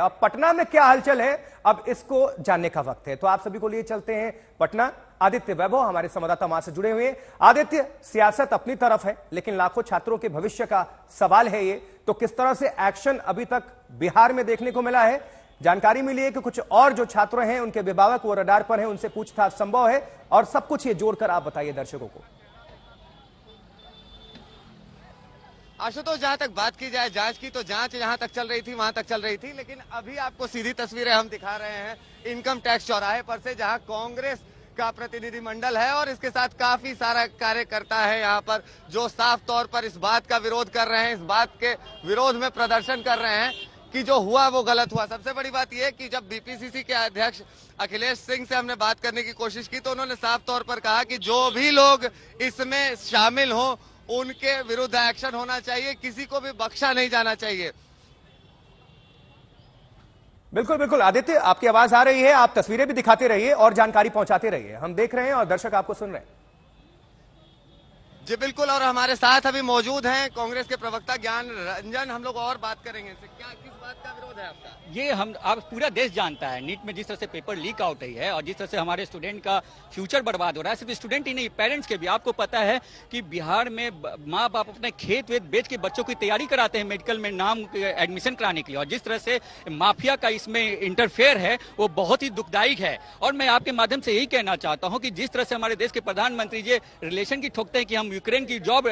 अब पटना में क्या हलचल है, अब इसको जानने का वक्त है। तो आप सभी को लिए चलते हैं पटना। आदित्य वैभव हमारे संवाददाता वहां से जुड़े हुए हैं। आदित्य, सियासत अपनी तरफ है, लेकिन लाखों छात्रों के भविष्य का सवाल है ये, तो किस तरह से एक्शन अभी तक बिहार में देखने को मिला है? जानकारी मिली है कि कुछ और जो छात्र हैं उनके अभिभावक वो रडार पर हैं, उनसे पूछताछ संभव है, और सब कुछ ये जोड़कर आप बताइए दर्शकों को। आशुतोष, जहां तक बात की जाए जांच की, तो जांच जहां तक चल रही थी वहां तक चल रही थी, लेकिन अभी आपको सीधी तस्वीरें हम दिखा रहे हैं इनकम टैक्स चौराहे पर से, जहां कांग्रेस का प्रतिनिधिमंडल है और इसके साथ काफी सारा कार्यकर्ता है यहाँ पर, जो साफ तौर पर इस बात का विरोध कर रहे हैं, इस बात के विरोध में प्रदर्शन कर रहे हैं कि जो हुआ वो गलत हुआ। सबसे बड़ी बात यह कि जब बीपीसीसी के अध्यक्ष अखिलेश सिंह से हमने बात करने की कोशिश की, तो उन्होंने साफ तौर पर कहा कि जो भी लोग इसमें शामिल हों उनके विरुद्ध एक्शन होना चाहिए, किसी को भी बख्शा नहीं जाना चाहिए। बिल्कुल बिल्कुल आदित्य, आपकी आवाज आ रही है, आप तस्वीरें भी दिखाते रहिए और जानकारी पहुंचाते रहिए, हम देख रहे हैं और दर्शक आपको सुन रहे हैं। जी बिल्कुल, और हमारे साथ अभी मौजूद हैं कांग्रेस के प्रवक्ता ज्ञान रंजन, हम लोग और बात करेंगे इनसे। क्या किस बात का विरोध है आपका? ये हम अब पूरा देश जानता है, नीट में जिस तरह से पेपर लीक आउट हुई है और जिस तरह से हमारे स्टूडेंट का फ्यूचर बर्बाद हो रहा है, सिर्फ स्टूडेंट ही नहीं, पेरेंट्स के भी। आपको पता है कि बिहार में माँ बाप अपने खेत वेत बेच के बच्चों की तैयारी कराते हैं मेडिकल में नाम एडमिशन कराने के लिए, और जिस तरह से माफिया का इसमें इंटरफेयर है वो बहुत ही दुखदायक है। और मैं आपके माध्यम से यही कहना चाहता हूँ कि जिस तरह से हमारे देश के प्रधानमंत्री जी रिलेशन की ठोकते हैं कि हम यूक्रेन की जॉब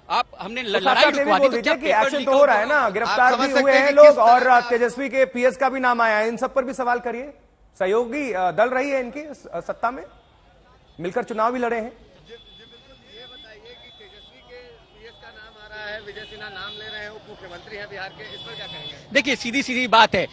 आप हमने लड़ाई रुकवा दी, तो क्या एक्शन तो हो रहा है ना, गिरफ्तार भी हुए हैं लोग और तेजस्वी के पीएस का भी नाम आया है, इन सब पर भी सवाल करिए। सहयोगी दल रही है इनकी सत्ता में, मिलकर चुनाव भी लड़े हैं। ये बताइए कि तेजस्वी के पीएस का नाम आ रहा है, विजय सिन्हा नाम ले रहे हैं, उप मुख्यमंत्री हैं बिहार के, इस पर क्या कहेंगे? देखिए, सीधी सीधी बात है,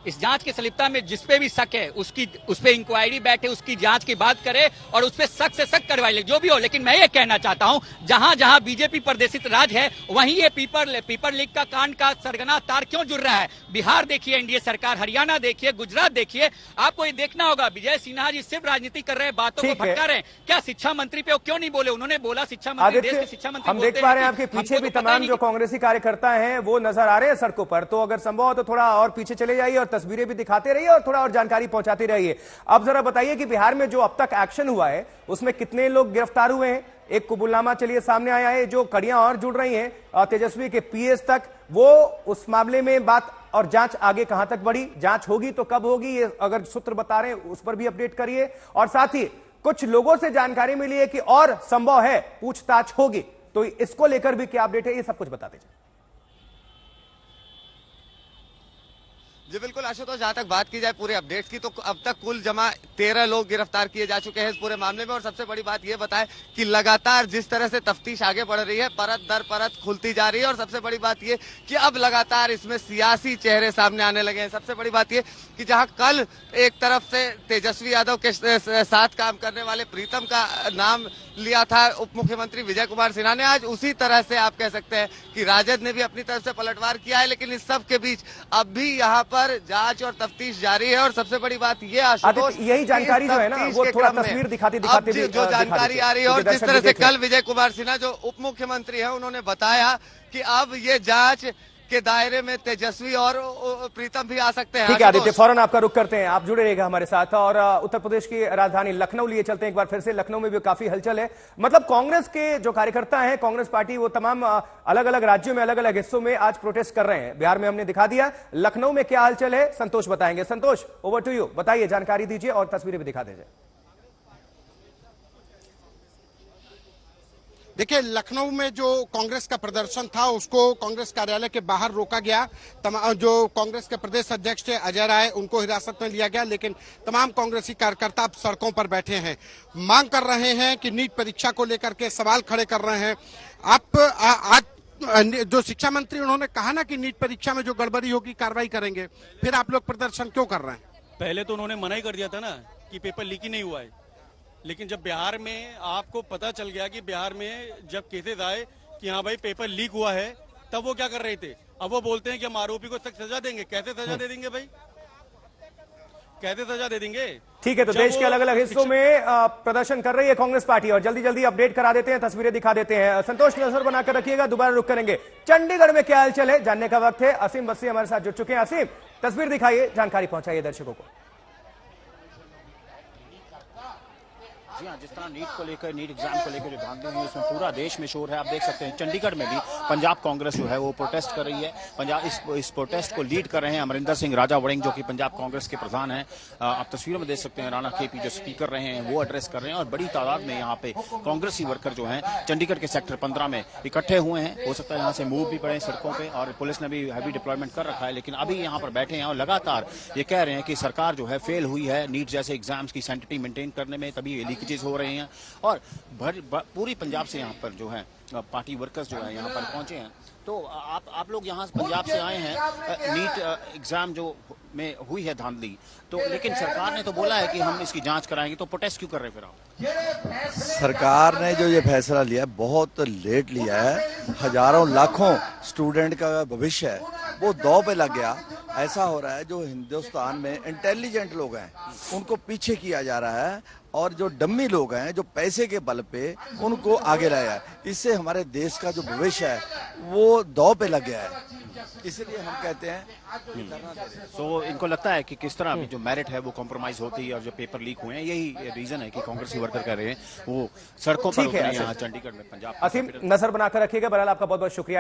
इस जांच की संलिप्तता में जिस पे भी शक है उस पे इंक्वायरी बैठे, उसकी जांच की बात करे और उस पे सख्त से सख्त कार्रवाई ले, जो भी हो। लेकिन मैं ये कहना चाहता हूं, जहां जहां बीजेपी प्रदेशित राज है वहीं ये पेपर लीक का कांड का सरगना तार क्यों जुड़ रहा है? बिहार देखिए एनडीए सरकार, हरियाणा देखिए, गुजरात देखिए, आपको ये देखना होगा। विजय सिन्हा जी सिर्फ राजनीति कर रहे हैं, बातों को भटका रहे हैं। क्या शिक्षा मंत्री पे वो क्यों नहीं बोले? उन्होंने बोला शिक्षा मंत्री, देश के शिक्षा मंत्री। हम देख पा रहे हैं आपके पीछे भी तमाम जो कांग्रेसी कार्यकर्ता हैं वो नजर आ रहे हैं सड़कों पर, तो अगर संभव हो तो थोड़ा और पीछे चले जाइए और तस्वीरें भी दिखाते रहिए और थोड़ा और जानकारी पहुंचाते रहिए। अब जरा बताइए कि बिहार में जो अब तक एक्शन हुआ है उसमें कितने लोग गिरफ्तार हुए हैं? एक कबूलनामा चलिए सामने आया है, जो कड़ियां और जुड़ रही हैं तेजस्वी के पीएस तक, वो उस मामले में बात और जांच आगे कहां तक बढ़ी, जांच होगी तो कब होगी, ये अगर सूत्र बता रहे हैं उस पर भी अपडेट करिए। और साथ ही कुछ लोगों से जानकारी मिली है कि और संभव है पूछताछ होगी, तो इसको लेकर भी क्या अपडेट है, ये सब कुछ बता दीजिए। जी बिल्कुल आशुतोष, जहां तक बात की जाए पूरे अपडेट्स की, तो अब तक कुल जमा 13 लोग गिरफ्तार किए जा चुके हैं इस पूरे मामले में। और सबसे बड़ी बात यह बताएं कि लगातार जिस तरह से तफ्तीश आगे बढ़ रही है, परत दर परत खुलती जा रही है, और सबसे बड़ी बात यह कि अब लगातार इसमें सियासी चेहरे सामने आने लगे हैं। सबसे बड़ी बात यह कि जहां कल एक तरफ से तेजस्वी यादव के साथ काम करने वाले प्रीतम का नाम लिया था उप मुख्यमंत्री विजय कुमार सिन्हा ने, आज उसी तरह से आप कह सकते हैं कि राजद ने भी अपनी तरफ से पलटवार किया है। लेकिन इस सब के बीच अब भी यहाँ पर जांच और तफ्तीश जारी है। और सबसे बड़ी बात ये आशुतोष, यही जानकारी जो है ना वो थोड़ा तस्वीर दिखाते भी जो जानकारी आ रही है, और जिस तरह से कल विजय कुमार सिन्हा जो उप मुख्यमंत्री है उन्होंने बताया कि अब ये जांच के दायरे में तेजस्वी और प्रीतम भी आ सकते हैं। ठीक है आदित्य, फौरन आपका रुख करते हैं, आप जुड़े रहेगा हमारे साथ। और उत्तर प्रदेश की राजधानी लखनऊ लिए चलते हैं एक बार फिर से। लखनऊ में भी काफी हलचल है, मतलब कांग्रेस के जो कार्यकर्ता हैं, कांग्रेस पार्टी, वो तमाम अलग अलग राज्यों में अलग अलग हिस्सों में आज प्रोटेस्ट कर रहे हैं। बिहार में हमने दिखा दिया, लखनऊ में क्या हलचल है संतोष बताएंगे। संतोष, ओवर टू यू, बताइए, जानकारी दीजिए और तस्वीरें भी दिखा दीजिए। देखिए, लखनऊ में जो कांग्रेस का प्रदर्शन था उसको कांग्रेस कार्यालय के बाहर रोका गया। जो कांग्रेस के प्रदेश अध्यक्ष थे अजय राय, उनको हिरासत में लिया गया, लेकिन तमाम कांग्रेसी कार्यकर्ता अब सड़कों पर बैठे हैं, मांग कर रहे हैं कि नीट परीक्षा को लेकर के सवाल खड़े कर रहे हैं। आप आज जो शिक्षा मंत्री उन्होंने कहा ना कि नीट परीक्षा में जो गड़बड़ी होगी कार्रवाई करेंगे, फिर आप लोग प्रदर्शन क्यों कर रहे हैं? पहले तो उन्होंने मना ही कर दिया था ना कि पेपर लीक ही नहीं हुआ है, लेकिन जब बिहार में आपको पता चल गया कि बिहार में जब केसेस आए कि हाँ भाई पेपर लीक हुआ है, तब वो क्या कर रहे थे? अब वो बोलते हैं कि हम आरोपी को सख्त सजा देंगे। कैसे सजा दे देंगे भाई, कैसे सजा दे देंगे? ठीक है, तो देश के अलग अलग हिस्सों में प्रदर्शन कर रही है कांग्रेस पार्टी, और जल्दी जल्दी अपडेट करा देते हैं, तस्वीरें दिखा देते हैं। संतोष, नजर बनाकर रखिएगा, दोबारा रुक करेंगे। चंडीगढ़ में क्या हलचल है जानने का वक्त है। असीम बस्सी हमारे साथ जुड़ चुके हैं। असीम, तस्वीर दिखाइए, जानकारी पहुंचाइए दर्शकों को। जी हाँ, जिस तरह नीट को लेकर, नीट एग्जाम को लेकर जो धांधली हुई, उसमें पूरा देश में शोर है। आप देख सकते हैं चंडीगढ़ में भी पंजाब कांग्रेस जो है वो प्रोटेस्ट कर रही है। पंजाब इस प्रोटेस्ट को लीड कर रहे हैं अमरिंदर सिंह राजा वड़िंग, जो कि पंजाब कांग्रेस के प्रधान हैं। आप तस्वीरों में देख सकते हैं राणा केपी जो स्पीकर रहे हैं वो एड्रेस कर रहे हैं, और बड़ी तादाद में यहाँ पे कांग्रेसी वर्कर जो हैं चंडीगढ़ के सेक्टर 15 में इकट्ठे हुए हैं। हो सकता है यहाँ से मूव भी पड़े सड़कों पर, और पुलिस ने भी हैवी डिप्लॉयमेंट कर रखा है, लेकिन अभी यहाँ पर बैठे हैं और लगातार ये कह रहे हैं कि सरकार जो है फेल हुई है नीट जैसे एग्जाम्स की सैंटिटी मेंटेन करने में, तभी ये लीकेजेस हो रहे हैं। और पूरी पंजाब से यहाँ पर जो है पार्टी वर्कर्स जो है यहाँ पर पहुंचे हैं। तो आप लोग यहाँ पंजाब से आए हैं, नीट एग्जाम जो में हुई है धांधली, तो लेकिन सरकार ने तो बोला है कि हम इसकी जांच कराएंगे, तो प्रोटेस्ट क्यों कर रहे हैं फिर आप? सरकार ने जो ये फैसला लिया है बहुत लेट लिया है। हजारों लाखों स्टूडेंट का भविष्य है वो दांव पे लग गया। ऐसा हो रहा है जो हिंदुस्तान में इंटेलिजेंट लोग हैं उनको पीछे किया जा रहा है, और जो डम्मी लोग हैं जो पैसे के बल पे उनको आगे लाया है। इससे हमारे देश का जो भविष्य है वो दांव पे लग गया है। इसलिए हम कहते हैं सो इनको लगता है कि किस तरह अभी जो मेरिट है वो कॉम्प्रोमाइज होती है, और जो पेपर लीक हुए हैं यही रीजन है कि कांग्रेसी वर्कर कह रहे हैं वो सड़कों पर उतरे हैं यहाँ चंडीगढ़ में पंजाब। असीम, नजर बनाकर रखिएगा। बहरहाल आपका बहुत बहुत शुक्रिया।